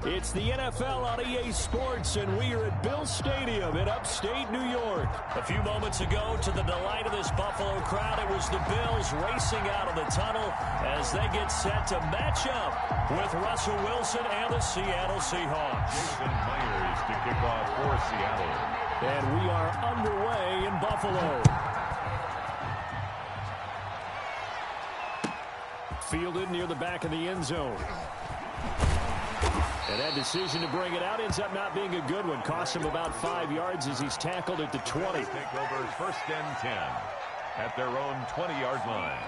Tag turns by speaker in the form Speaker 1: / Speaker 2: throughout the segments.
Speaker 1: It's the NFL on EA Sports, and we are at Bill Stadium in upstate New York. A few moments ago, to the delight of this Buffalo crowd, it was the Bills racing out of the tunnel as they get set to match up with Russell Wilson and the Seattle Seahawks.
Speaker 2: Jason Myers to kick off for Seattle.
Speaker 1: And we are underway in Buffalo. Fielded near the back of the end zone. And that decision to bring it out ends up not being a good one. Cost him about 5 yards as he's tackled at the 20.
Speaker 2: Take over 1st and 10 at their own 20-yard line.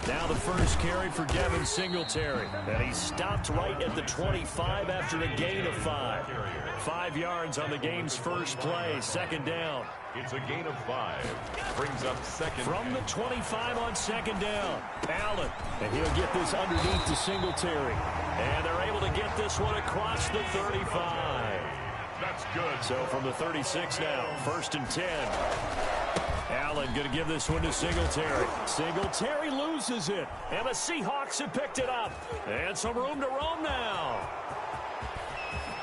Speaker 1: Now the first carry for Devin Singletary. And he stopped right at the 25 after a gain of 5. 5 yards on the game's first play, 2nd down.
Speaker 2: It's a gain of 5. Brings up 2nd.
Speaker 1: From the 25 on 2nd down. Allen. And he'll get this underneath to Singletary. And they're able to get this one across the 35.
Speaker 2: That's good.
Speaker 1: So from the 36 now, 1st and 10. Allen going to give this one to Singletary. Singletary loses it. And the Seahawks have picked it up. And some room to roam now.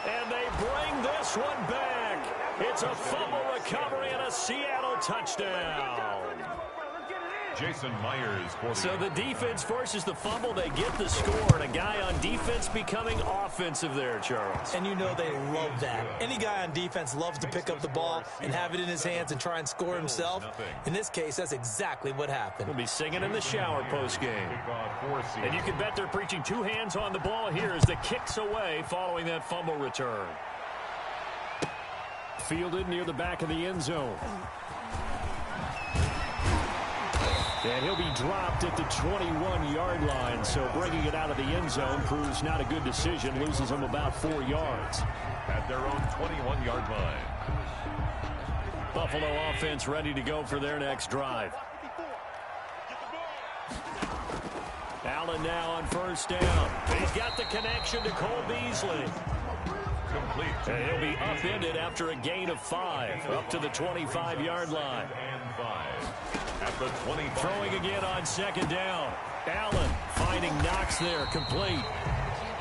Speaker 1: And they bring this one back. It's a fumble recovery and a Seattle touchdown.
Speaker 2: Jason Myers.
Speaker 1: So the defense forces the fumble. They get the score. And a guy on defense becoming offensive there, Charles.
Speaker 3: And you know they love that. Any guy on defense loves to pick up the ball and have it in his hands and try and score himself. In this case, that's exactly what happened.
Speaker 1: We'll be singing in the shower postgame. And you can bet they're preaching 2 hands on the ball here as the kick's away following that fumble return. Fielded near the back of the end zone. And he'll be dropped at the 21-yard line, so bringing it out of the end zone proves not a good decision, loses him about 4 yards.
Speaker 2: At their own 21-yard line.
Speaker 1: Buffalo offense ready to go for their next drive. Allen now on 1st down. He's got the connection to Cole Beasley.
Speaker 2: Complete.
Speaker 1: And he'll be upended after a gain of 5, up to the 25-yard line.
Speaker 2: And 5. At the 25.
Speaker 1: Throwing again on 2nd down. Allen finding Knox there, complete.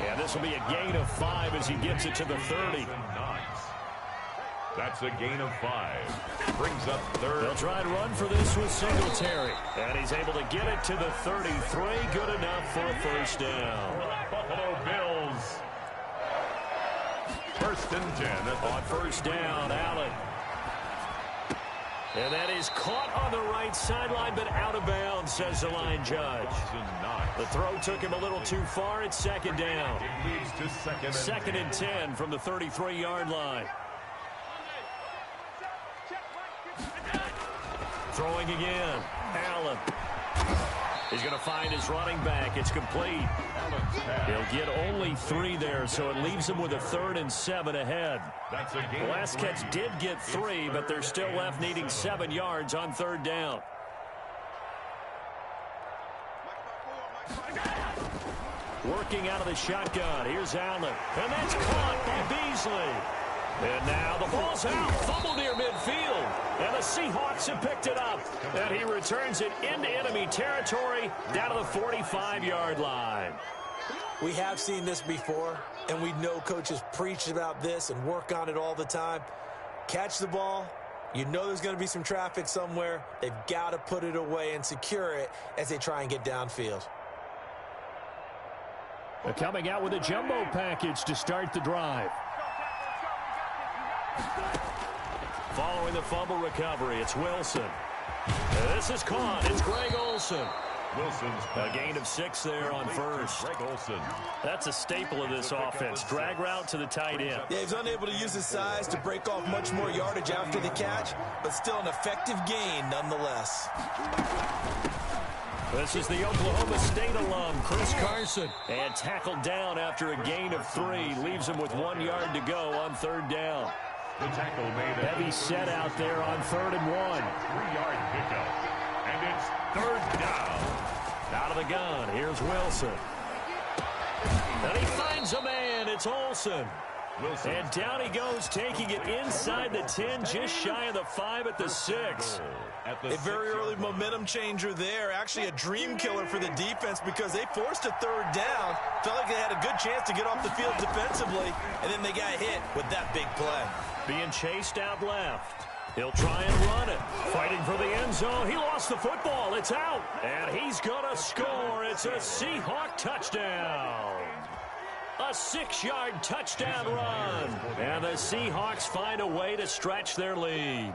Speaker 1: And this will be a gain of 5 as he gets it to the 30.
Speaker 2: That's a gain of 5. Brings up 3rd.
Speaker 1: They'll try and run for this with Singletary. And he's able to get it to the 33. Good enough for a 1st down.
Speaker 2: Buffalo Bills. 1st and 10.
Speaker 1: On 1st down, Allen. And that is caught on the right sideline, but out of bounds, says the line judge. The throw took him a little too far. It's 2nd down.
Speaker 2: It leads to
Speaker 1: 2nd and 10 from the 33-yard line. Throwing again. Allen. He's going to find his running back. It's complete. He'll get only 3 there, so it leaves him with a 3rd and 7 ahead. The last catch did get 3, but they're still left needing 7 yards on 3rd down. Working out of the shotgun. Here's Allen. And that's caught by Beasley. And now the ball's out. Fumble near midfield. And the Seahawks have picked it up. And he returns it into enemy territory down to the 45-yard line.
Speaker 3: We have seen this before, and we know coaches preach about this and work on it all the time. Catch the ball. You know there's going to be some traffic somewhere. They've got to put it away and secure it as they try and get downfield.
Speaker 1: They're coming out with a jumbo package to start the drive. Following the fumble recovery, it's Wilson. This is caught. It's Greg Olsen.
Speaker 2: Wilson's
Speaker 1: a gain of 6 there on 1st.
Speaker 2: Greg Olsen.
Speaker 1: That's a staple of this offense. Drag route to the tight end.
Speaker 3: Yeah, he's unable to use his size to break off much more yardage after the catch, but still an effective gain nonetheless.
Speaker 1: This is the Oklahoma State alum, Chris Carson. And tackled down after a gain of 3. Leaves him with 1 yard to go on 3rd down.
Speaker 2: The tackle made
Speaker 1: heavy set out there on 3rd and 1.
Speaker 2: 3-yard pickup. And it's 3rd down.
Speaker 1: Out of the gun, here's Wilson. And he finds a man, it's Olsen.
Speaker 2: Wilson.
Speaker 1: And down he goes, taking it inside the 10, just shy of the 5 at the 6.
Speaker 3: A very early momentum changer there. Actually a dream killer for the defense because they forced a third down. Felt like they had a good chance to get off the field defensively, and then they got hit with that big play.
Speaker 1: Being chased out left. He'll try and run it. Fighting for the end zone. He lost the football. It's out. And he's going to score. It's a Seahawk touchdown. A 6-yard touchdown run. And the Seahawks find a way to stretch their lead.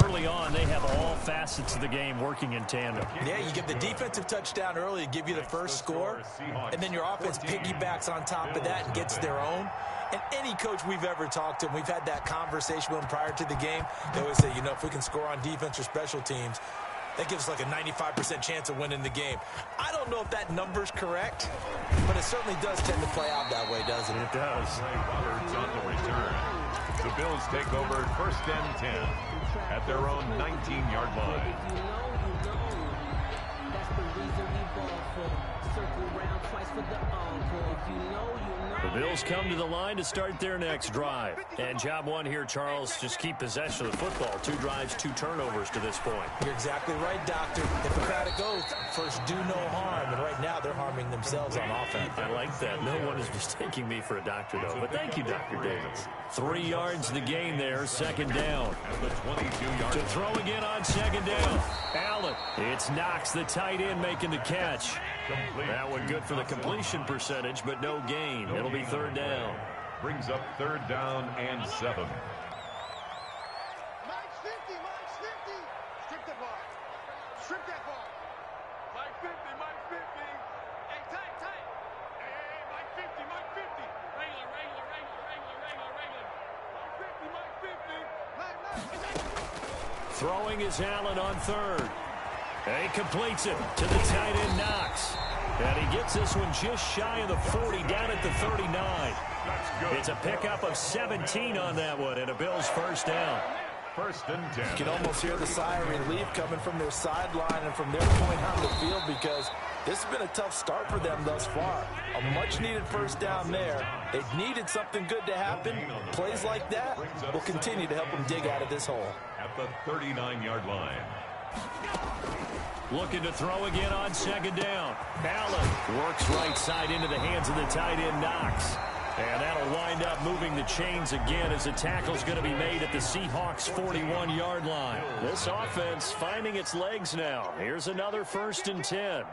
Speaker 1: Early on, they have all facets of the game working in tandem.
Speaker 3: Yeah, you get the defensive touchdown early to give you the first score, and then your offense piggybacks on top of that and gets their own. And any coach we've ever talked to, and we've had that conversation with them prior to the game, they always say, you know, if we can score on defense or special teams, that gives us like a 95% chance of winning the game. I don't know if that number's correct, but it certainly does tend to play out that way, doesn't it?
Speaker 1: It does.
Speaker 2: Roberts on the return. The Bills take over 1st and 10 at their own 19-yard line.
Speaker 1: The Bills come to the line to start their next drive. And job one here, Charles, just keep possession of the football. 2 drives, 2 turnovers to this point.
Speaker 3: You're exactly right, Doctor. Hippocratic oath, first do no harm. And right now they're harming themselves on offense.
Speaker 1: I like that. No one is mistaking me for a doctor, though. But thank you, Dr. Davis. 3 yards the gain there, 2nd down.
Speaker 2: At the 22-yard
Speaker 1: To throw again on 2nd down. Allen. It's Knox, the tight end, making the catch.
Speaker 2: complete.
Speaker 1: That one good for the completion percentage, but no gain. It'll be 3rd down.
Speaker 2: Brings up 3rd down and 7.
Speaker 4: Mike's 50, Mike's 50. Strip the ball. Strip that ball. Mike 50, Mike 50. Hey, tight, tight. Hey, Mike 50, Mike 50. Regular. Mike 50, Mike 50. Nice.
Speaker 1: Throwing is Allen on 3rd. And he completes it to the tight end, Knox. And he gets this one just shy of the 40, down at the 39.
Speaker 2: That's good.
Speaker 1: It's a pickup of 17 on that one, and a Bills 1st down.
Speaker 2: 1st and 10.
Speaker 3: You can almost hear the sigh of relief coming from their sideline and from their point on the field because this has been a tough start for them thus far. A much-needed 1st down there. They've needed something good to happen. Plays like that will continue to help them dig out of this hole.
Speaker 2: At the 39-yard line.
Speaker 1: Looking to throw again on 2nd down. Allen works right side into the hands of the tight end, Knox. And that'll wind up moving the chains again as the tackle's going to be made at the Seahawks' 41-yard line. This offense finding its legs now. Here's another 1st and 10.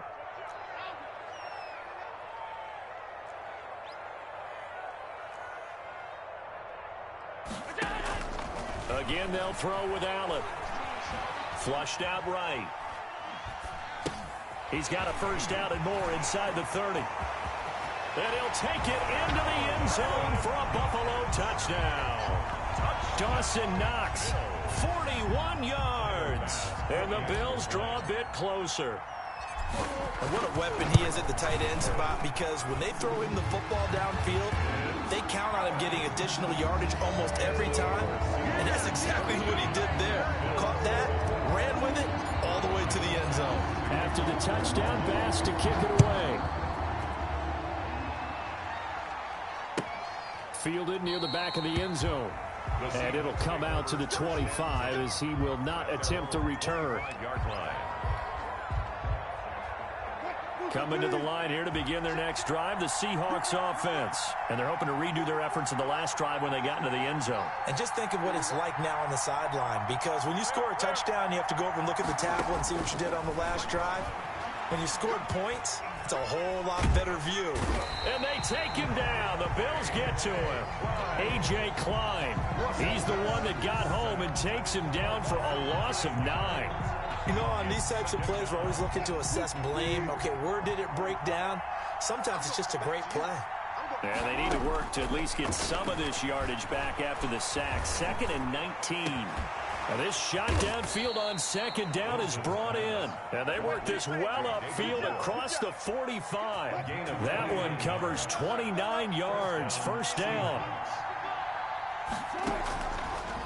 Speaker 1: Again, they'll throw with Allen. Flushed out right. He's got a 1st down and more inside the 30. And he'll take it into the end zone for a Buffalo touchdown. Dawson Knox, 41 yards. And the Bills draw a bit closer.
Speaker 3: And what a weapon he is at the tight end spot because when they throw him the football downfield, they count on him getting additional yardage almost every time. And that's exactly what he did there. Caught that, ran with it, all the way to the end zone.
Speaker 1: After the touchdown, Bass to kick it away. Fielded near the back of the end zone. And it'll come out to the 25 as he will not attempt to return. Coming to the line here to begin their next drive, the Seahawks offense. And they're hoping to redo their efforts in the last drive when they got into the end zone.
Speaker 3: And just think of what it's like now on the sideline, because when you score a touchdown, you have to go over and look at the tablet and see what you did on the last drive. When you scored points, it's a whole lot better view.
Speaker 1: And they take him down. The Bills get to him. A.J. Klein. He's the one that got home and takes him down for a loss of 9.
Speaker 3: You know, on these types of plays, we're always looking to assess blame. Okay, where did it break down? Sometimes it's just a great play.
Speaker 1: And they need to work to at least get some of this yardage back after the sack. 2nd and 19. Now this shot downfield on 2nd down is brought in. And they work this well upfield across the 45. That one covers 29 yards. 1st down.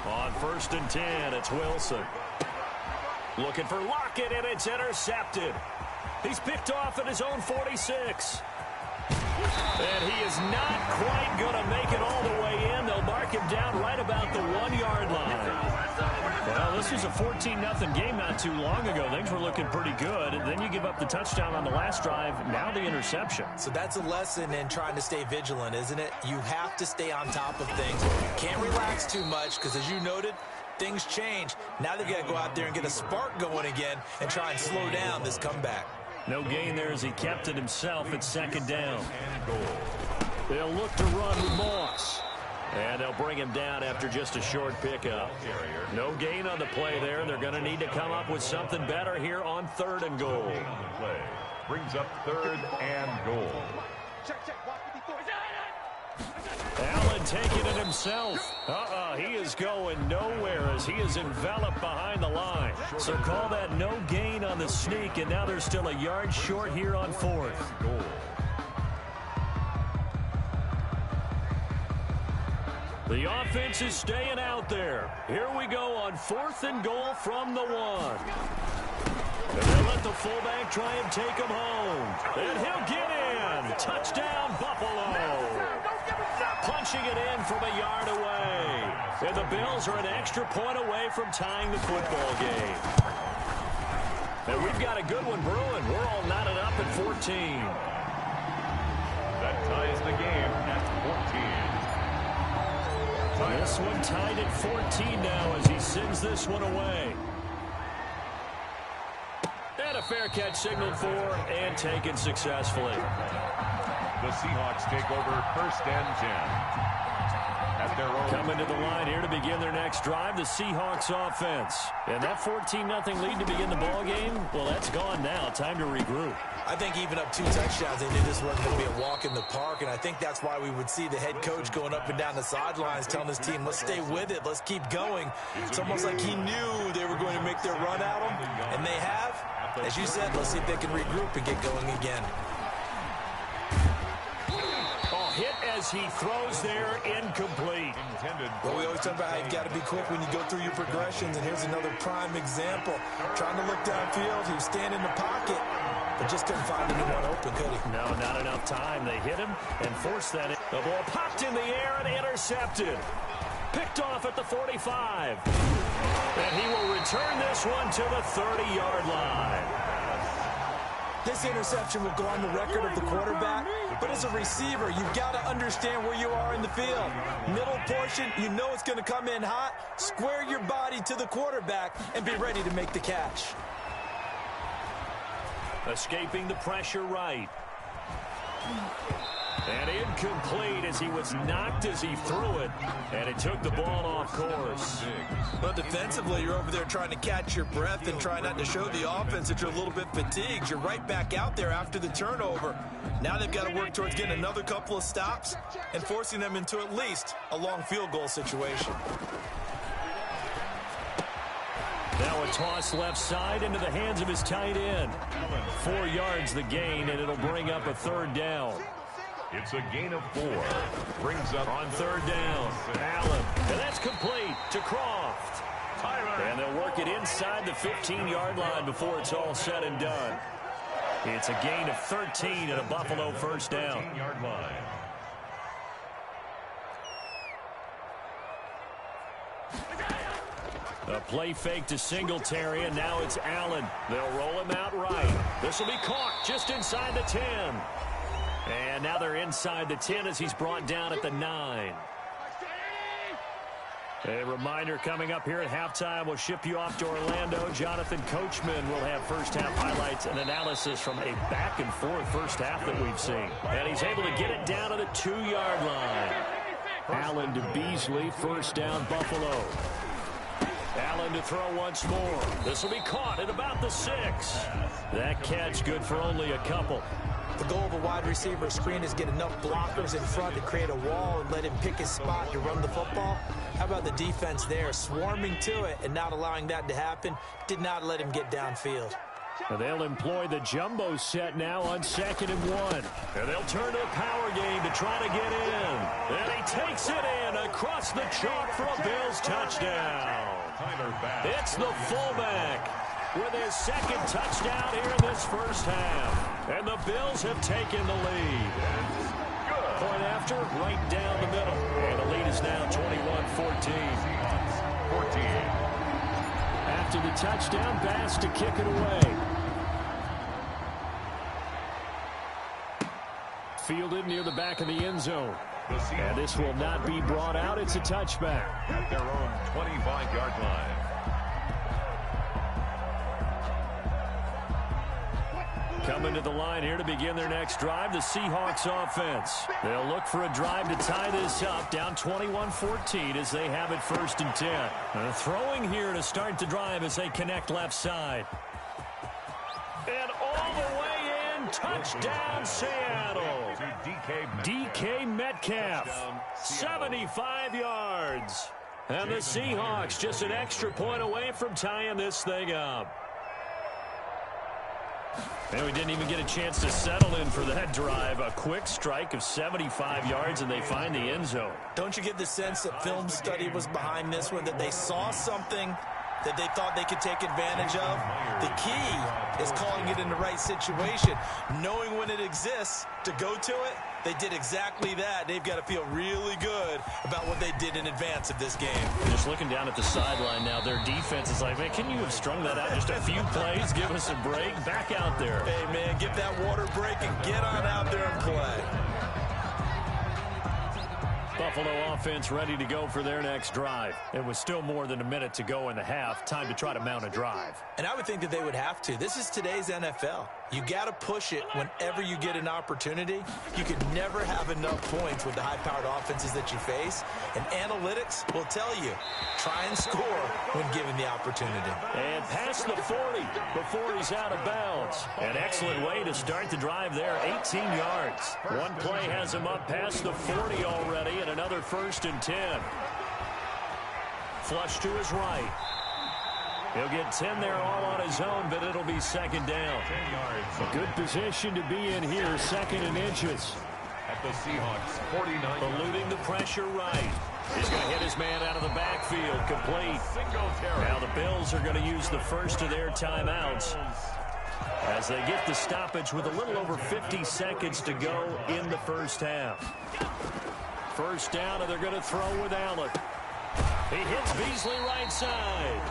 Speaker 1: On 1st and 10, it's Wilson. Looking for Lockett, and it's intercepted. He's picked off at his own 46. And he is not quite going to make it all the way in. They'll mark him down right about the 1-yard line. Well, this was a 14-0 game not too long ago. Things were looking pretty good. And then you give up the touchdown on the last drive. Now the interception.
Speaker 3: So that's a lesson in trying to stay vigilant, isn't it? You have to stay on top of things. Can't relax too much because, as you noted, things change. Now they've got to go out there and get a spark going again and try and slow down this comeback.
Speaker 1: No gain there as he kept it himself at second down. They'll look to run with Moss. And they'll bring him down after just a short pickup. No gain on the play there. They're going to need to come up with something better here on 3rd and goal.
Speaker 2: Brings up 3rd and goal.
Speaker 1: Allen taking it himself. He is going nowhere as he is enveloped behind the line. So call that no gain on the sneak, and now they're still a yard short here on 4th.
Speaker 2: Goal.
Speaker 1: The offense is staying out there. Here we go on 4th and goal from the 1. And they'll let the fullback try and take him home. And he'll get in. Touchdown, Buffalo. Punching it in from a yard away. And the Bills are an extra point away from tying the football game. And we've got a good one brewing. We're all knotted up at 14.
Speaker 2: That ties the game at 14.
Speaker 1: This one tied at 14 now as he sends this one away. And a fair catch signaled for and taken successfully.
Speaker 2: The Seahawks take over 1st and 10. At their own.
Speaker 1: Coming to the line here to begin their next drive, the Seahawks offense. And that 14-0 lead to begin the ball game, well, that's gone now. Time to regroup.
Speaker 3: I think even up 2 touchdowns, they knew this wasn't going to be a walk in the park, and I think that's why we would see the head coach going up and down the sidelines telling his team, let's stay with it, let's keep going. It's almost like he knew they were going to make their run at him, and they have. As you said, let's see if they can regroup and get going again.
Speaker 1: Hit as he throws there, incomplete.
Speaker 3: Well, we always talk about how you've got to be quick when you go through your progressions, and here's another prime example. Trying to look downfield, he was standing in the pocket, but just couldn't find anyone open, could he?
Speaker 1: No, not enough time. They hit him and forced that in. The ball popped in the air and intercepted. Picked off at the 45. And he will return this one to the 30-yard line.
Speaker 3: This interception will go on the record of the quarterback, but as a receiver, you've got to understand where you are in the field. Middle portion, you know it's going to come in hot. Square your body to the quarterback and be ready to make the catch.
Speaker 1: Escaping the pressure right. And incomplete as he was knocked as he threw it, and it took the ball off course.
Speaker 3: But defensively, you're over there trying to catch your breath and try not to show the offense that you're a little bit fatigued. You're right back out there after the turnover. Now they've got to work towards getting another couple of stops and forcing them into at least a long field goal situation.
Speaker 1: Now a toss left side into the hands of his tight end. 4 yards the gain, and it'll bring up a 3rd down.
Speaker 2: It's a gain of 4. Brings up
Speaker 1: on 3rd down. Allen. And that's complete to Croft. And they'll work it inside the 15-yard line before it's all said and done. It's a gain of 13 and a Buffalo 1st down.
Speaker 2: 15-yard line.
Speaker 1: A play fake to Singletary, and now it's Allen. They'll roll him out right. This will be caught just inside the 10. And now they're inside the 10 as he's brought down at the 9. A reminder coming up here at halftime. We'll ship you off to Orlando. Jonathan Coachman will have first-half highlights and analysis from a back-and-forth first half that we've seen. And he's able to get it down to the 2-yard line. Allen to Beasley, 1st down, Buffalo. Allen to throw once more. This will be caught at about the 6. That catch good for only a couple.
Speaker 3: The goal of a wide receiver screen is get enough blockers in front to create a wall and let him pick his spot to run the football. How about the defense there, swarming to it and not allowing that to happen? Did not let him get downfield.
Speaker 1: And they'll employ the jumbo set now on 2nd and 1. And they'll turn to the power game to try to get in. And he takes it in across the chalk for a Bills touchdown. It's the fullback with his 2nd touchdown here in this first half. And the Bills have taken the lead. point after, right down the middle. And the lead is now 21-14.
Speaker 2: 14.
Speaker 1: After the touchdown, Bass to kick it away. Fielded near the back of the end zone. And this will not be brought out. It's a touchback.
Speaker 2: At their own 25-yard line.
Speaker 1: Coming to the line here to begin their next drive, the Seahawks offense. They'll look for a drive to tie this up, down 21-14 as they have it 1st and 10. Throwing here to start the drive as they connect left side. And all the way in, touchdown Seattle. DK Metcalf, 75 yards. And the Seahawks just an extra point away from tying this thing up. And we didn't even get a chance to settle in for that drive. A quick strike of 75 yards, and they find the end zone.
Speaker 3: Don't you get the sense that film study was behind this one, that they saw something that they thought they could take advantage of? The key is calling it in the right situation, knowing when it exists to go to it. They did exactly that. They've got to feel really good about what they did in advance of this game.
Speaker 1: Just looking down at the sideline now, their defense is like, man, can you have strung that out just a few plays? Give us a break. Back out there.
Speaker 3: Hey, man, get that water break and get on out there and play.
Speaker 1: Buffalo offense ready to go for their next drive. It was still more than a minute to go in the half. Time to try to mount a drive.
Speaker 3: And I would think that they would have to. This is today's NFL. You got to push it whenever you get an opportunity. You could never have enough points with the high-powered offenses that you face. And analytics will tell you, try and score when given the opportunity.
Speaker 1: And past the 40 before he's out of bounds. An excellent way to start the drive there, 18 yards. One play has him up past the 40 already, and another 1st and 10. Flush to his right. He'll get 10 there all on his own, but it'll be 2nd down.
Speaker 2: 10 yards.
Speaker 1: A good position to be in here, 2nd and inches.
Speaker 2: At the Seahawks, 49.
Speaker 1: Eluding the pressure right. He's going to hit his man out of the backfield, complete. Now the Bills are going to use the first of their timeouts as they get the stoppage with a little over 50 seconds to go in the first half. 1st down, and they're going to throw with Allen. He hits Beasley right side.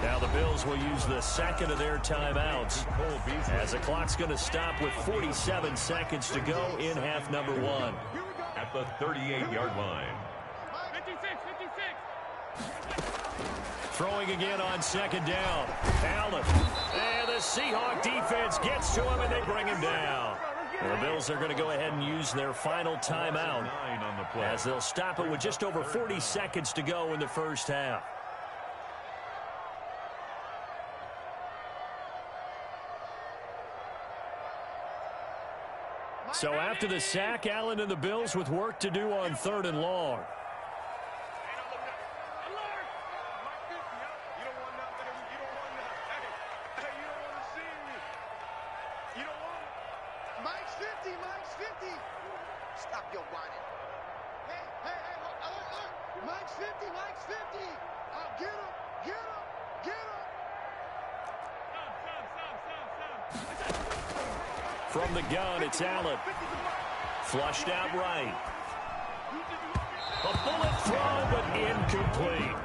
Speaker 1: Now the Bills will use the 2nd of their timeouts as the clock's going to stop with 47 seconds to go in half number 1.
Speaker 2: At the 38-yard line.
Speaker 4: 56.
Speaker 1: Throwing again on 2nd down. Allen. And the Seahawk defense gets to him, and they bring him down. And the Bills are going to go ahead and use their final timeout as they'll stop it with just over 40 seconds to go in the first half. So after the sack, Allen and the Bills with work to do on 3rd and long.
Speaker 4: Mike's 50. Stop your whining. Hey, look. Mike's 50. Get him.
Speaker 1: From the gun, it's Allen. Flushed out right. A bullet throw, but incomplete.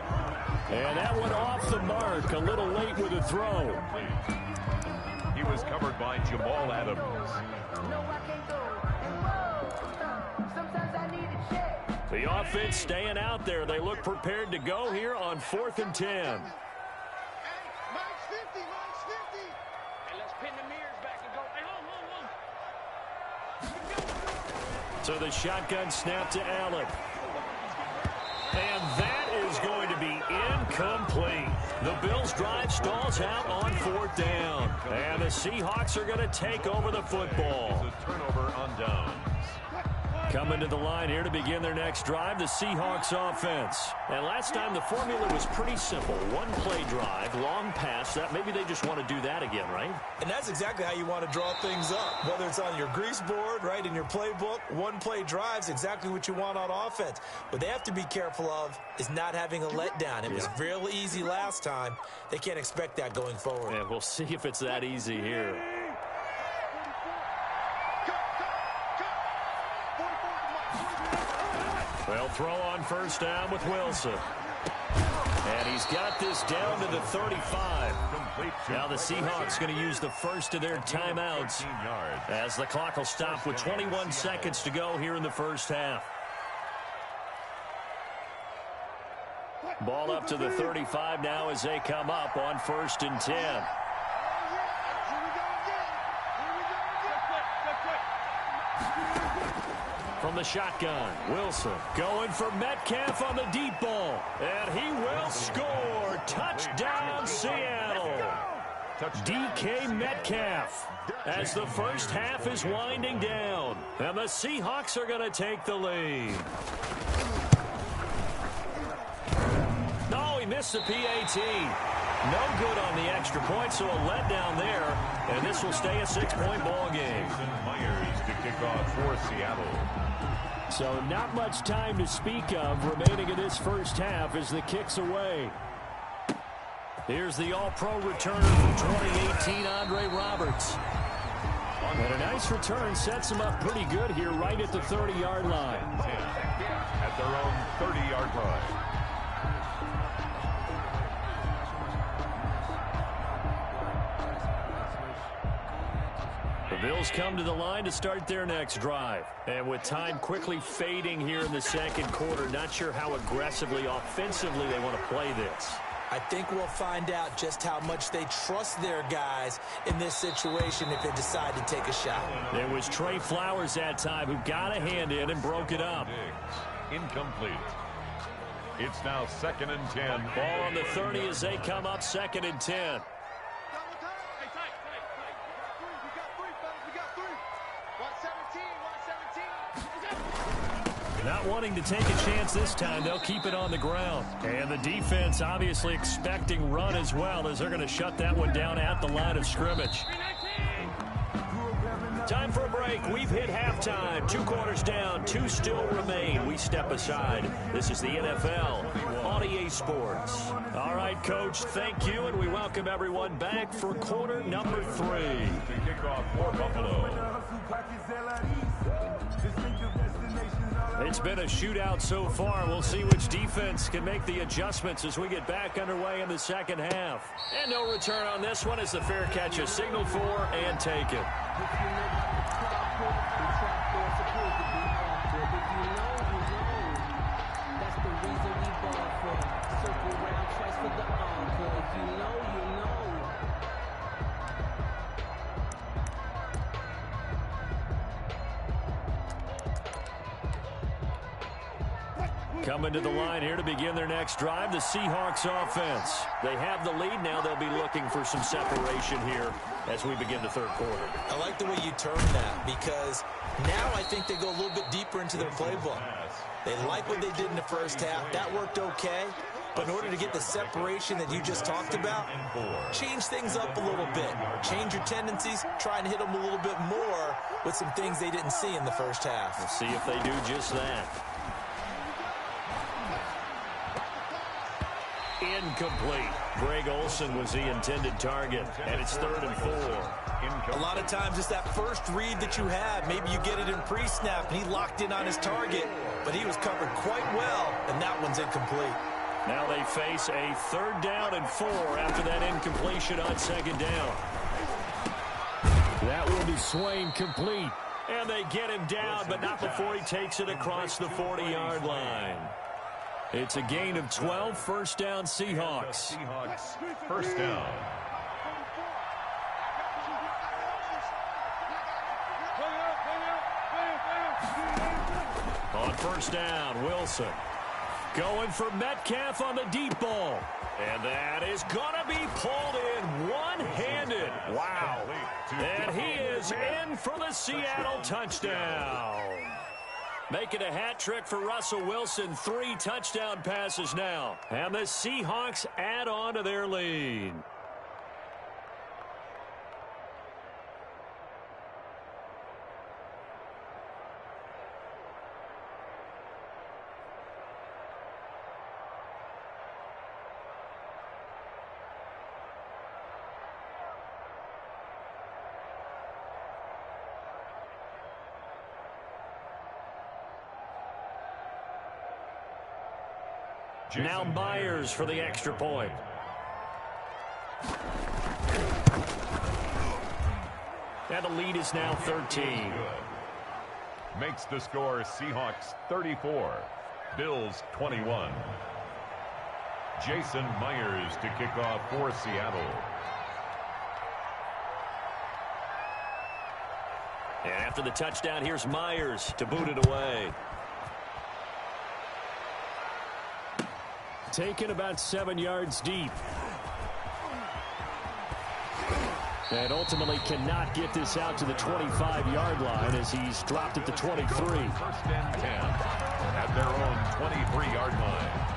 Speaker 1: And that one off the mark, a little late with a throw.
Speaker 2: He was covered by Jamal Adams.
Speaker 1: The offense staying out there. They look prepared to go here on 4th and 10.
Speaker 4: Hey, Mike's 50. Hey, let's pin the mirrors back and go. Hey,
Speaker 1: So the shotgun snap to Allen. And that is going to be incomplete. The Bills' drive stalls out on 4th down. And the Seahawks are going to take over the football.
Speaker 2: It's a turnover on downs.
Speaker 1: Coming to the line here to begin their next drive, the Seahawks offense. And last time the formula was pretty simple. One play drive, long pass. That maybe they just want to do that again, right?
Speaker 3: And that's exactly how you want to draw things up. Whether it's on your grease board, right, in your playbook, one play drives exactly what you want on offense. What they have to be careful of is not having a letdown. It was real easy last time. They can't expect that going forward.
Speaker 1: And we'll see if it's that easy here. They'll throw on first down with Wilson. And he's got this down to the 35. Now the Seahawks going to use the first of their timeouts as the clock will stop with 21 seconds to go here in the first half. Ball up to the 35 now as they come up on 1st and 10. From the shotgun, Wilson going for Metcalf on the deep ball. And he will score. Touchdown, Seattle. DK Metcalf as the first half is winding down. And the Seahawks are going to take the lead. No, he missed the PAT. No good on the extra point, so a letdown there. And this will stay a 6-point ball game.
Speaker 2: Myers to kick off for Seattle.
Speaker 1: So not much time to speak of remaining in this first half as the kick's away. Here's the all-pro returner from 2018, Andre Roberts. And a nice return sets him up pretty good here right at the 30-yard line.
Speaker 2: At their own 30-yard line.
Speaker 1: The Bills come to the line to start their next drive. And with time quickly fading here in the second quarter, not sure how aggressively, offensively they want to play this.
Speaker 3: I think we'll find out just how much they trust their guys in this situation if they decide to take a shot.
Speaker 1: It was Trey Flowers that time who got a hand in and broke it up.
Speaker 2: Incomplete. It's now 2nd and 10.
Speaker 1: Ball on the 30 as they come up 2nd and 10. Not wanting to take a chance this time, they'll keep it on the ground. And the defense obviously expecting run as well as they're going to shut that one down at the line of scrimmage. Time for a break. We've hit halftime. 2 quarters down, 2 still remain. We step aside. This is the NFL on EA Sports. All right, Coach, thank you, and we welcome everyone back for quarter number 3.
Speaker 2: To kick off for Buffalo.
Speaker 1: It's been a shootout so far. We'll see which defense can make the adjustments as we get back underway in the second half. And no return on this one as the fair catch is signaled for and taken. Coming to the line here to begin their next drive, the Seahawks offense. They have the lead now. They'll be looking for some separation here as we begin the third quarter.
Speaker 3: I like the way you term that because now I think they go a little bit deeper into their playbook. They like what they did in the first half. That worked okay. But in order to get the separation that you just talked about, change things up a little bit. Change your tendencies. Try and hit them a little bit more with some things they didn't see in the first half.
Speaker 1: We'll see if they do just that. Incomplete. Greg Olsen was the intended target, and it's 3rd and 4.
Speaker 3: A lot of times it's that first read that you have. Maybe you get it in pre-snap, and he locked in on his target, but he was covered quite well, and that one's incomplete.
Speaker 1: Now they face a 3rd down and 4 after that incompletion on 2nd down. That will be Swain complete, and they get him down, but not before he takes it across the 40-yard line. It's a gain of 12, 1st down Seahawks.
Speaker 2: First down.
Speaker 1: On 1st down, Wilson going for Metcalf on the deep ball. And that is going to be pulled in one-handed. Wow. And he is in for the Seattle touchdown. Making a hat trick for Russell Wilson. 3 touchdown passes now. And the Seahawks add on to their lead. Now Myers for the extra point. And the lead is now 13.
Speaker 2: Makes the score Seahawks 34, Bills 21. Jason Myers to kick off for Seattle.
Speaker 1: And after the touchdown, here's Myers to boot it away. Taken about 7 yards deep. And ultimately cannot get this out to the 25-yard line as he's dropped at the 23.
Speaker 2: First and 10 at their own 23-yard line.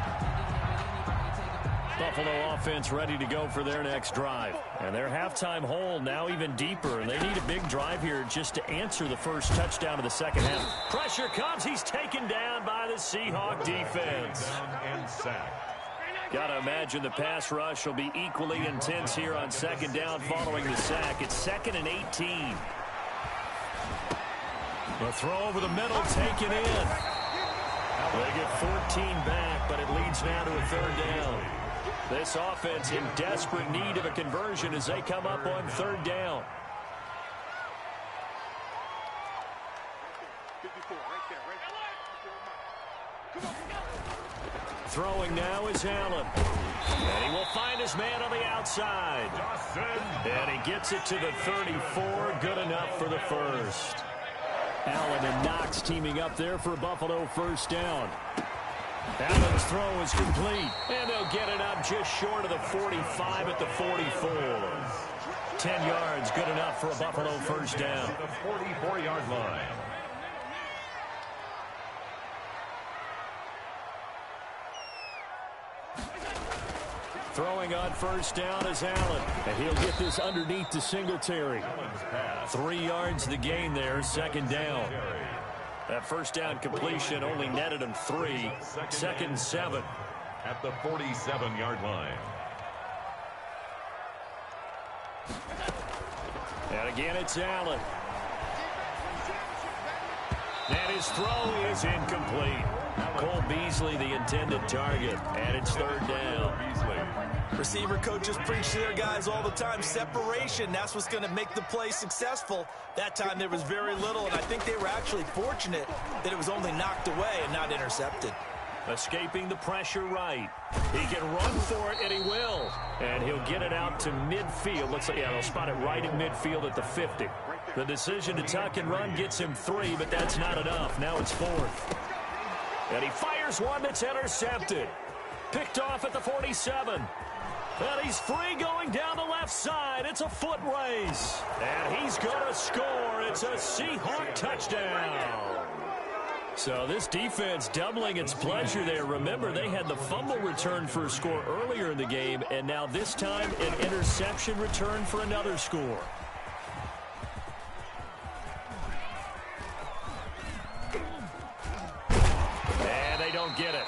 Speaker 1: Buffalo offense ready to go for their next drive. And their halftime hole now even deeper. And they need a big drive here just to answer the first touchdown of the second half. Pressure comes. He's taken down by the Seahawk defense.
Speaker 2: Down and sacked.
Speaker 1: Got to imagine the pass rush will be equally intense here on second down following the sack. It's 2nd and 18. The throw over the middle taken in. They get 14 back, but it leads now to a third down. This offense in desperate need of a conversion as they come up on third down. Throwing now is Allen. And he will find his man on the outside. And he gets it to the 34. Good enough for the first. Allen and Knox teaming up there for a Buffalo first down. Allen's throw is complete. And they'll get it up just short of the 45 at the 44. 10 yards, good enough for a Buffalo first down.
Speaker 2: The 44-yard line.
Speaker 1: Throwing on first down is Allen. And he'll get this underneath to Singletary. 3 yards the gain there, second down. That first down completion only netted him 3. 2nd and 7.
Speaker 2: At the 47-yard line.
Speaker 1: And again, it's Allen. And his throw is incomplete. Cole Beasley, the intended target. And it's third down.
Speaker 3: Receiver coaches preach to their guys all the time. Separation, that's what's going to make the play successful. That time there was very little, and I think they were actually fortunate that it was only knocked away and not intercepted.
Speaker 1: Escaping the pressure right. He can run for it, and he will. And he'll get it out to midfield. Looks like, yeah, they'll spot it right in midfield at the 50. The decision to tuck and run gets him 3, but that's not enough. Now it's 4th. And he fires one that's intercepted. Picked off at the 47. And he's free going down the left side. It's a foot race. And he's going to score. It's a Seahawk touchdown. So this defense doubling its pleasure there. Remember, they had the fumble return for a score earlier in the game, and now this time an interception return for another score. And they don't get it.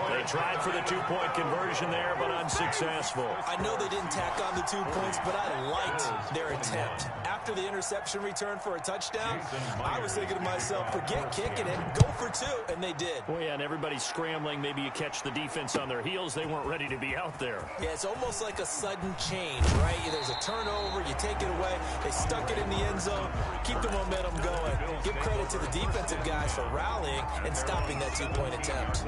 Speaker 1: They tried for the 2-point conversion there, but unsuccessful.
Speaker 3: I know they didn't tack on the 2 points, but I liked their attempt. After the interception return for a touchdown, I was thinking to myself, forget kicking it, go for 2, and they did.
Speaker 1: Well, yeah, and everybody's scrambling. Maybe you catch the defense on their heels. They weren't ready to be out there.
Speaker 3: Yeah, it's almost like a sudden change, right? There's a turnover, you take it away, they stuck it in the end zone, keep the momentum going. Give credit to the defensive guys for rallying and stopping that 2-point attempt.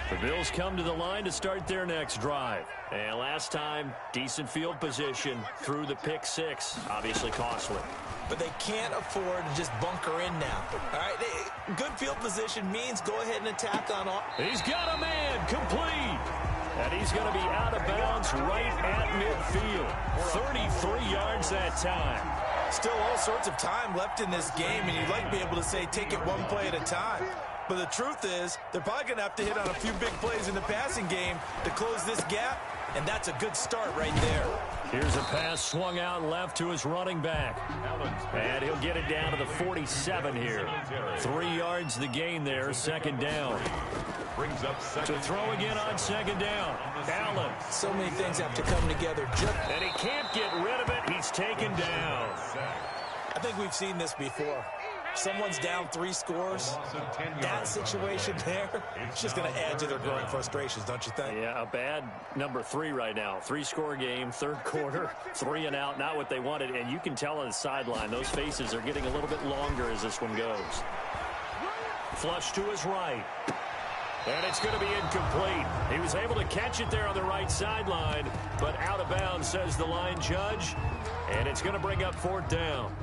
Speaker 1: The Bills come to the line to start their next drive. And last time, decent field position through the pick 6. Obviously costly.
Speaker 3: But they can't afford to just bunker in now. All right, good field position means go ahead and attack on all.
Speaker 1: He's got a man, complete. And he's going to be out of bounds right at midfield. 33 yards that time.
Speaker 3: Still all sorts of time left in this game, and you'd like to be able to say take it one play at a time. But the truth is, they're probably going to have to hit on a few big plays in the passing game to close this gap, and that's a good start right there.
Speaker 1: Here's a pass swung out left to his running back. And he'll get it down to the 47 here. 3 yards the gain there, second down.
Speaker 2: Brings up second.
Speaker 1: To throw again on second down. Allen.
Speaker 3: So many things have to come together.
Speaker 1: And he can't get rid of it. He's taken down.
Speaker 3: I think we've seen this before. someone's down 3 scores, that situation there, it's just going to add to their growing frustrations, don't you think?
Speaker 1: Yeah, a bad number 3 right now. 3-score game, third quarter, 3 and out, not what they wanted. And you can tell on the sideline, those faces are getting a little bit longer as this one goes. Flush to his right. And it's going to be incomplete. He was able to catch it there on the right sideline, but out of bounds, says the line judge. And it's going to bring up 4th down.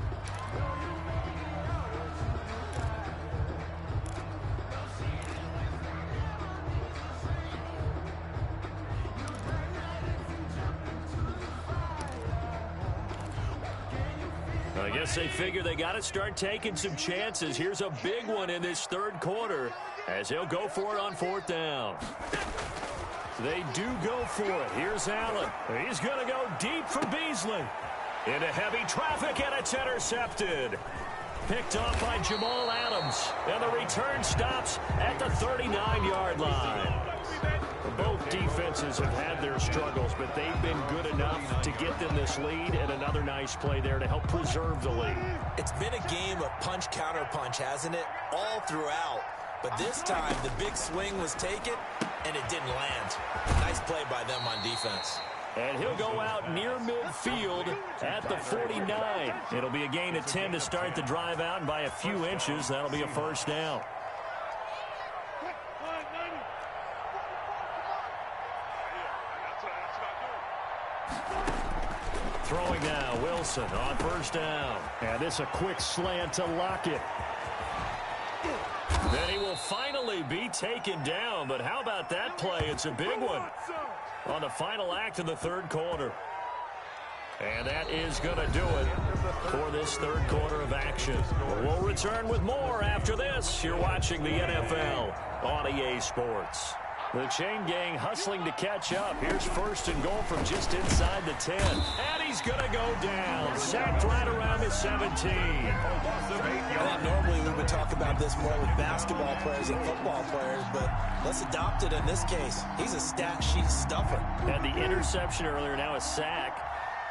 Speaker 1: I guess they figure they got to start taking some chances. Here's a big one in this third quarter as he'll go for it on 4th down. They do go for it. Here's Allen. He's going to go deep for Beasley. Into heavy traffic, and it's intercepted. Picked off by Jamal Adams. And the return stops at the 39-yard line. Both defenses have had their struggles, but they've been good enough to get them this lead, and another nice play there to help preserve the lead.
Speaker 3: It's been a game of punch-counter-punch, hasn't it? All throughout. But this time, the big swing was taken, and it didn't land. Nice play by them on defense.
Speaker 1: And he'll go out near midfield at the 49. It'll be a gain of 10 to start the drive out, and by a few inches, that'll be a first down. Throwing now, Wilson on first down. And this a quick slant to Lockett. Then he will finally be taken down, but how about that play? It's a big one on the final act of the third quarter. And that is going to do it for this third quarter of action. We'll return with more after this. You're watching the NFL on EA Sports. The chain gang hustling to catch up. Here's 1st and goal from just inside the 10. And he's going to go down. Sacked right around the 17.
Speaker 3: I think normally we would talk about this more with basketball players and football players, but let's adopt it in this case. He's a stat sheet stuffer.
Speaker 1: Had the interception earlier, now a sack.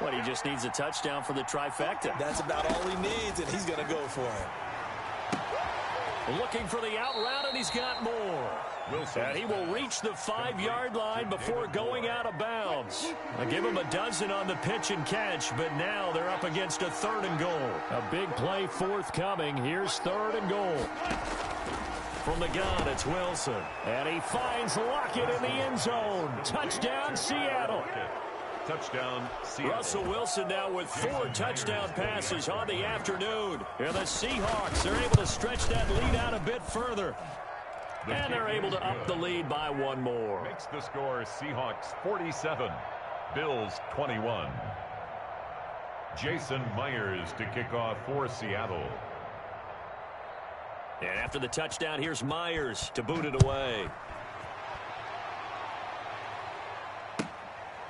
Speaker 1: What, he just needs a touchdown for the trifecta.
Speaker 3: That's about all he needs, and he's going to go for it.
Speaker 1: Looking for the out route, and he's got more. And he will reach the 5-yard line before going out of bounds. I give him a dozen on the pitch and catch, but now they're up against a 3rd and goal. A big play forthcoming. Here's 3rd and goal. From the gun, it's Wilson. And he finds Lockett in the end zone. Touchdown, Seattle.
Speaker 2: Touchdown, Seattle.
Speaker 1: Russell Wilson now with 4 touchdown passes on the afternoon. And the Seahawks are able to stretch that lead out a bit further. And they're able to up the lead by 1 more.
Speaker 2: Makes the score Seahawks 47, Bills 21. Jason Myers to kick off for Seattle.
Speaker 1: And after the touchdown, here's Myers to boot it away.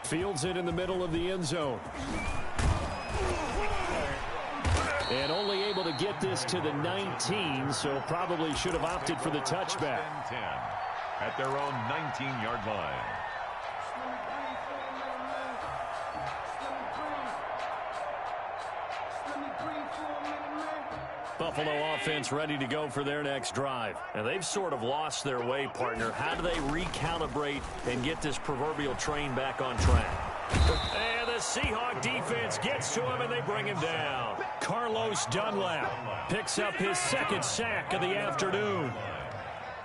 Speaker 1: Fields it in the middle of the end zone. And only able to get this to the 19, so probably should have opted for the touchback.
Speaker 2: 10 at their own 19-yard line.
Speaker 1: Buffalo offense ready to go for their next drive. And they've sort of lost their way, partner. How do they recalibrate and get this proverbial train back on track? And the Seahawk defense gets to him, and they bring him down. Carlos Dunlap picks up his 2nd sack of the afternoon.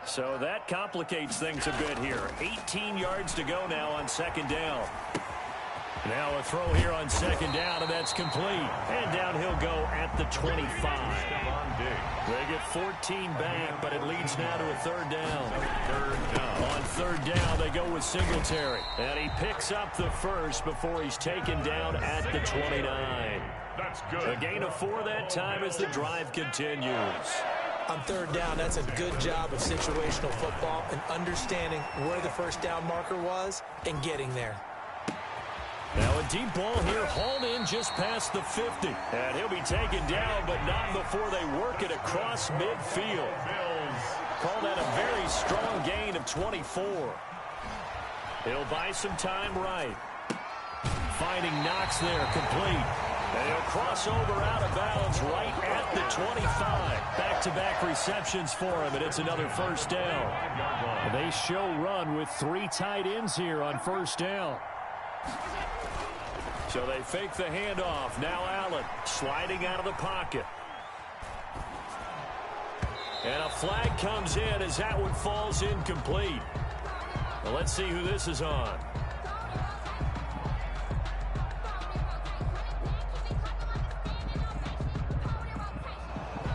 Speaker 1: So that complicates things a bit here. 18 yards to go now on 2nd down. Now a throw here on 2nd down, and that's complete. And down he'll go at the 25. They get 14 back, but it leads now to a 3rd down. On 3rd down, they go with Singletary. And he picks up the 1st before he's taken down at the 29.
Speaker 2: That's good.
Speaker 1: A gain of 4 that time as the drive continues.
Speaker 3: On 3rd down, that's a good job of situational football and understanding where the 1st down marker was and getting there.
Speaker 1: Now a deep ball here, hauled in just past the 50. And he'll be taken down, but not before they work it across midfield. Call that a very strong gain of 24. He'll buy some time right. Finding Knox there, complete. And he'll cross over out of bounds right at the 25. Back-to-back receptions for him, and it's another first down. They show run with 3 tight ends here on first down. So they fake the handoff. Now Allen sliding out of the pocket. And a flag comes in as that one falls incomplete. Well, let's see who this is on.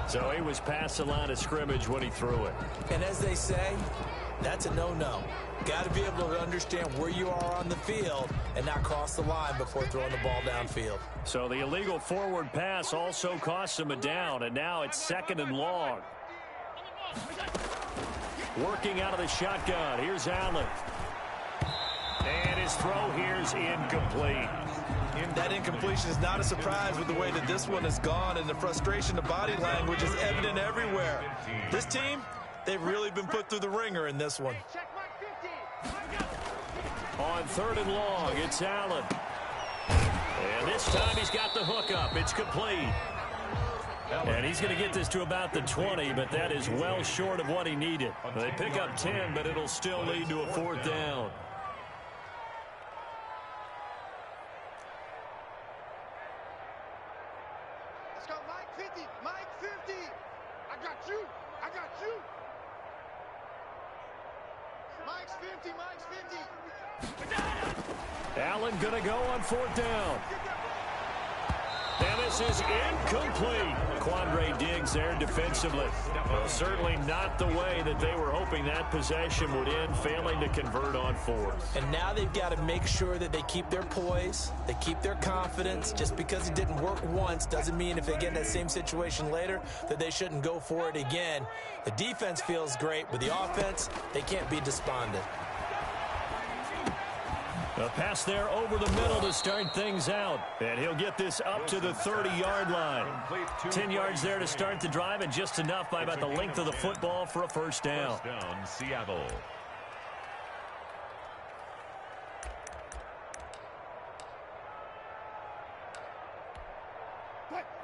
Speaker 1: So he was past the line of scrimmage when he threw it.
Speaker 3: And as they say, that's a no-no. Got to be able to understand where you are on the field and not cross the line before throwing the ball downfield.
Speaker 1: So the illegal forward pass also cost him a down, and now it's 2nd and long. Working out of the shotgun. Here's Allen. And his throw here's incomplete.
Speaker 3: That incompletion is not a surprise with the way that this one has gone, and the frustration, the body language is evident everywhere. This team, they've really been put through the ringer in this one.
Speaker 1: On 3rd and long, it's Allen. And this time he's got the hookup. It's complete. And he's going to get this to about the 20, but that is well short of what he needed. They pick up 10, but it'll still lead to a 4th down.
Speaker 4: Let's go, Mike 50. Mike 50. I got you. I got you. Mike's 50. Mike's 50.
Speaker 1: Allen going to go on 4th down. And this is incomplete. Quandre Diggs there defensively. Well, certainly not the way that they were hoping that possession would end, failing to convert on 4th.
Speaker 3: And now they've got to make sure that they keep their poise, they keep their confidence. Just because it didn't work once doesn't mean if they get in that same situation later that they shouldn't go for it again. The defense feels great, but the offense, they can't be despondent.
Speaker 1: A pass there over the middle to start things out. And he'll get this up to the 30-yard line. 10 yards there to start the drive, and just enough by about the length of the football for a first down.
Speaker 2: First down, Seattle.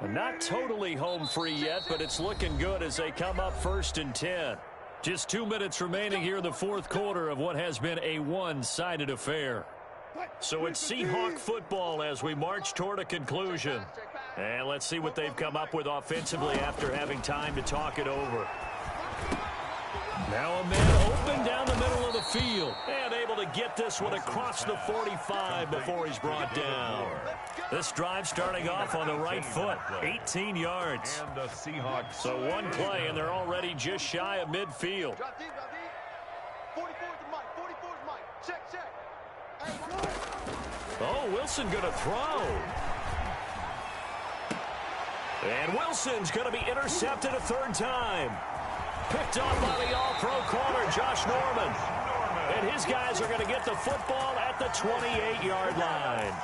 Speaker 1: Not totally home free yet, but it's looking good as they come up 1st and 10. Just 2 minutes remaining here in the 4th quarter of what has been a one-sided affair. So it's Seahawk football as we march toward a conclusion. And let's see what they've come up with offensively after having time to talk it over. Now a man open down the middle of the field. And able to get this one across the 45 before he's brought down. This drive starting off on the right foot. 18 yards.
Speaker 2: And the Seahawks.
Speaker 1: So one play, and they're already just shy of midfield.
Speaker 4: Drop deep, drop deep. 44 is the mic. 44 is the mic. Check, check.
Speaker 1: Oh, Wilson going to throw. And Wilson's going to be intercepted a 3rd time. Picked off by the all-pro corner, Josh Norman. And his guys are going to get the football at the 28-yard line.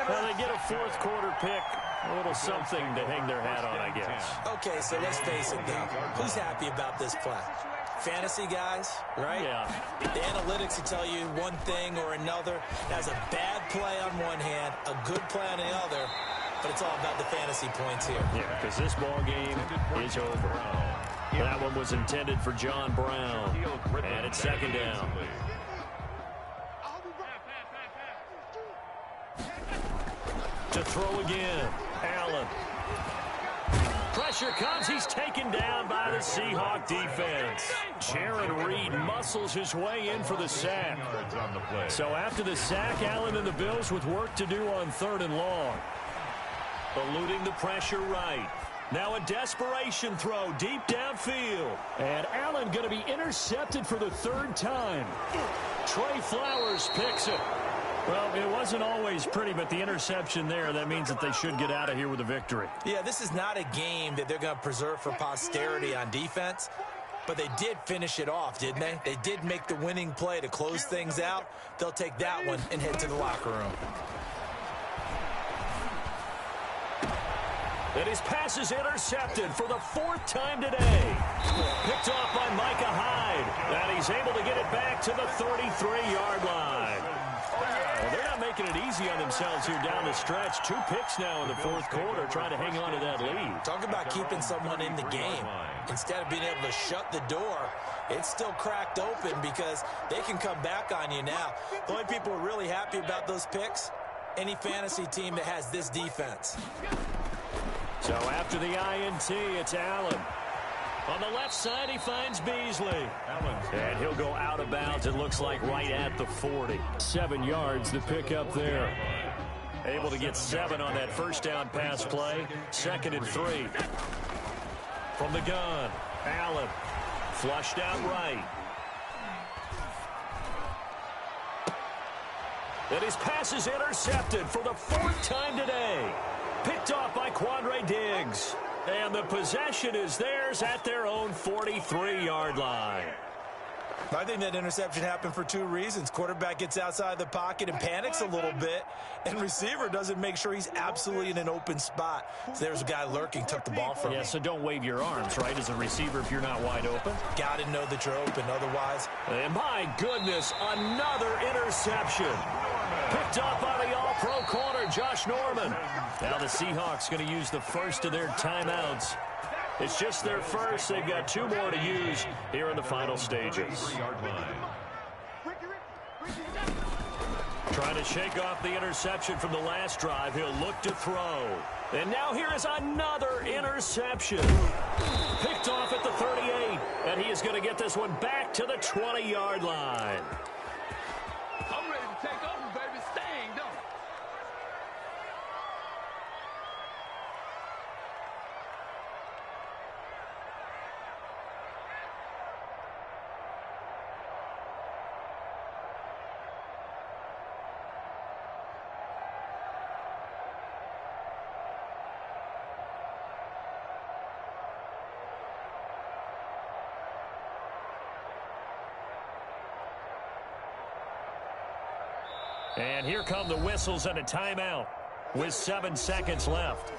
Speaker 1: Well, they get a 4th quarter pick. A little something to hang their hat on, I guess.
Speaker 3: Okay, so let's face it, though. Who's happy about this play? Fantasy guys, right?
Speaker 1: Yeah.
Speaker 3: The analytics will tell you one thing or another. That's a bad play on one hand, a good play on the other, but it's all about the fantasy points here.
Speaker 1: Yeah, because this ball game is over. That one was intended for John Brown. And it's 2nd down. To throw again. Allen. Pressure comes. He's taken down by the Seahawk defense. Jaron Reed muscles his way in for the sack. So after the sack, Allen and the Bills with work to do on 3rd and long. Eluding the pressure right. Now a desperation throw deep downfield. And Allen going to be intercepted for the 3rd time. Trey Flowers picks it. Well, it wasn't always pretty, but the interception there, that means that they should get out of here with a victory.
Speaker 3: Yeah, this is not a game that they're going to preserve for posterity on defense, but they did finish it off, didn't they? They did make the winning play to close things out. They'll take that one and head to the locker room.
Speaker 1: And his pass is intercepted for the 4th time today. Picked off by Micah Hyde. And he's able to get it back to the 33-yard line. Well, they're not not making it easy on themselves here down the stretch. 2 picks now in the fourth quarter, trying to hang on to that lead.
Speaker 3: Talk about keeping someone in the game. Instead of being able to shut the door, it's still cracked open because they can come back on you now. The only people who are really happy about those picks, any fantasy team that has this defense.
Speaker 1: So after the INT, it's Allen. On the left side, he finds Beasley. And he'll go out of bounds, it looks like, right at the 40. 7 yards, the pick up there. Able to get 7 on that first down pass play. 2nd and 3. From the gun, Allen. Flushed out right. And his pass is intercepted for the 4th time today. Picked off by Quandre Diggs. And the possession is theirs at their own 43-yard line.
Speaker 3: I think that interception happened for 2 reasons. Quarterback gets outside the pocket and panics a little bit, and receiver doesn't make sure he's absolutely in an open spot. So there's a guy lurking, took the ball from him.
Speaker 1: Yeah, so don't wave your arms, right, as a receiver if you're not wide open.
Speaker 3: Got to know that you're open otherwise.
Speaker 1: And my goodness, another interception. Picked up by the all-pro corner, Josh Norman. Now the Seahawks going to use the first of their timeouts. It's just their first. They've got 2 more to use here in the final stages. Trying to shake off the interception from the last drive. He'll look to throw. And now here is another interception. Picked off at the 38. And he is going to get this one back to the 20-yard line.
Speaker 4: I'm ready to take over, baby. Staying, don't.
Speaker 1: And here come the whistles and a timeout with 7 seconds left.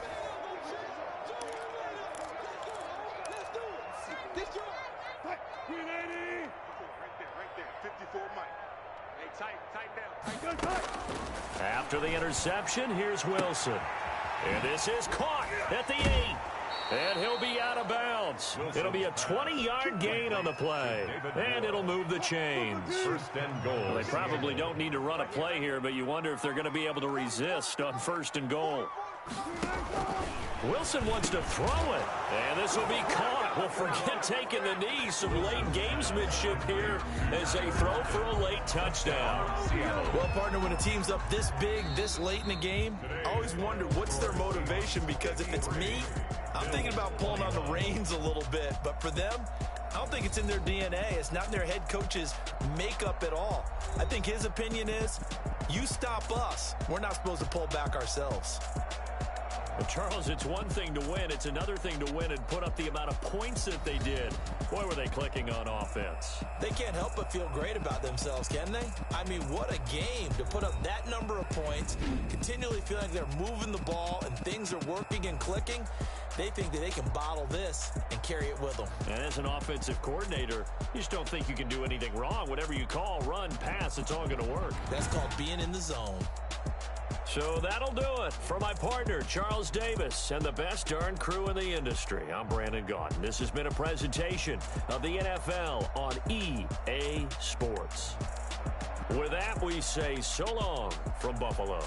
Speaker 4: Right there. 54 Mike. Hey, tight down.
Speaker 1: After the interception, here's Wilson. And this is caught at the 8. And he'll be out of bounds. It'll be a 20-yard gain on the play. And it'll move the chains.
Speaker 2: First and goal.
Speaker 1: Well, they probably don't need to run a play here, but you wonder if they're going to be able to resist on 1st and goal. Wilson wants to throw it. And this will be caught. Well, forget taking the knee. Some late gamesmanship here as they throw for a late touchdown.
Speaker 3: Well, partner, when a team's up this big, this late in the game, I always wonder what's their motivation, because if it's me, I'm thinking about pulling on the reins a little bit. But for them, I don't think it's in their DNA. It's not in their head coach's makeup at all. I think his opinion is, you stop us. We're not supposed to pull back ourselves.
Speaker 1: Well, Charles, it's one thing to win. It's another thing to win and put up the amount of points that they did. Boy, were they clicking on offense.
Speaker 3: They can't help but feel great about themselves, can they? I mean, what a game to put up that number of points, continually feel like they're moving the ball and things are working and clicking. They think that they can bottle this and carry it with them.
Speaker 1: And as an offensive coordinator, you just don't think you can do anything wrong. Whatever you call, run, pass, it's all going to work.
Speaker 3: That's called being in the zone.
Speaker 1: So that'll do it for my partner, Charles Davis, and the best darn crew in the industry. I'm Brandon Gaudin. This has been a presentation of the NFL on EA Sports. With that, we say so long from Buffalo.